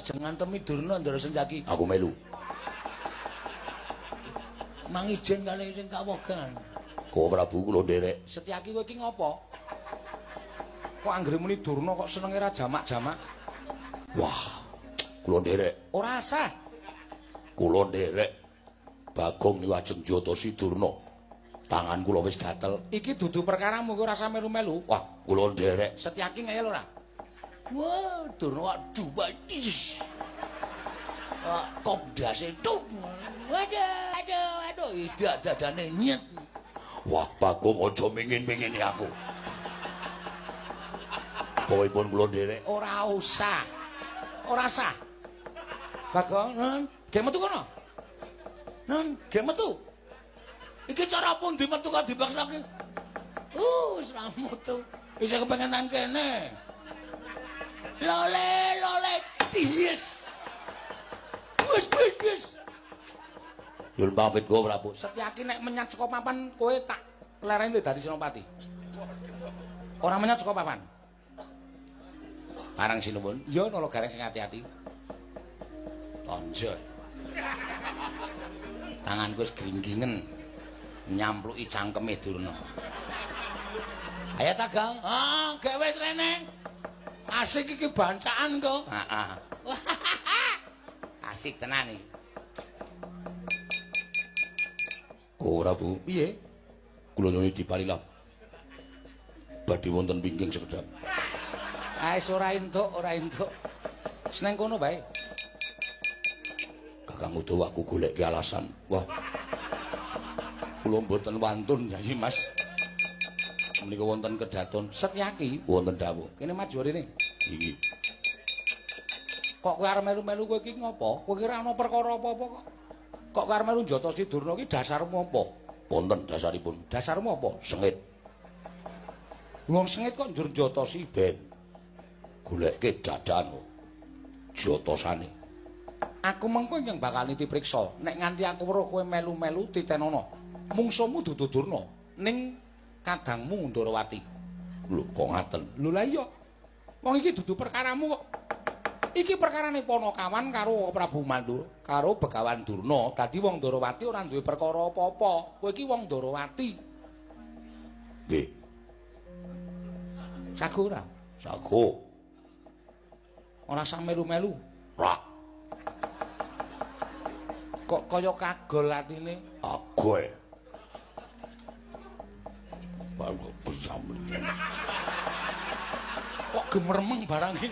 Ajeng ngantemi Durna ndara Senjaki. Aku melu. Mang ijen kali sing kawogan. Kok Prabu kula nderek. Setyaki kowe iki ngopo? Kok anggere muni Durna kok senenge ra jamak-jamak? Wah, kula nderek. Ora sah. Kula nderek. Bagong niku ajeng Jyotosi Durna. Tangan kula wis gatel. Iki dudu perkaramu kowe rasa melu-melu. Wah, kula nderek. Setyaki ngeyel ora? Wah, Durna aduh batis. Kop dase tuk. Waduh, idak dadane nyet. Wah, Bagong aja mingin-mingini aku. Bawahipun kula nderek. Ora usah. Ora sah. Bagong, ge metu kono. Ge metu. Iki cara pundi metu kok dibaksake? Wis ra metu. Wis kepengen nang kene. Lole, tis. Wis. Nyuwun pamit kula Prabu. Setyaki nek menyat saka papan kowe tak lereni dadi Senopati. Ora menyat saka papan. Parang sinuwun. Ya nolo gareng sing ati-ati. Tonjol. Tanganku wis gringgingen nyampluki cangkeme Durna. Ayo Tagang. Gek wis rene. Asik iki bancaan kok. Heeh. Asik tenan iki. Kok Prabu, Piye? kula nyuwun diparilah. Badhe wonten wingking sekedhap. Wis ora entuk. Seneng kono bae. Kakang Udawa aku goleki alasan. Wah. Kula mboten wantun Yayi Mas. Menika wonten kedaton. Setyaki Wonten dawuh. kene maju rene. Inggih. Kok kowe arep melu-melu kowe iki ngopo? Kowe kira ana perkara apa-apa kok? Kok kowe arep melu Jyotosi Durna iki dasarmu apa? Wonten dasaripun. Dasarmu apa? Sengit. Wong sengit kok njur Jyotosi Ben. Goleke dadan. Jyotosane. Aku mengko yang bakal niti priksa. Nek nganti aku weruh kowe melu-melu titenono. Mungsumu dudu Durna, ning kadangmu Ndarawati. Lho kok ngaten? Lho la iya. Wong iki dudu perkaramu kok. Iki perkarane Panakawan karo Prabu Mandura, karo Begawan Durna. Dadi wong Ndarawati ora duwe perkara apa-apa. Kowe iki wong Ndarawati. Nggih. Sago ora? Sago. Ora sak melu-melu. Rak. Kok kaya kagol atine. Agoe. Baru bersama. Kok gemermeng barang iki.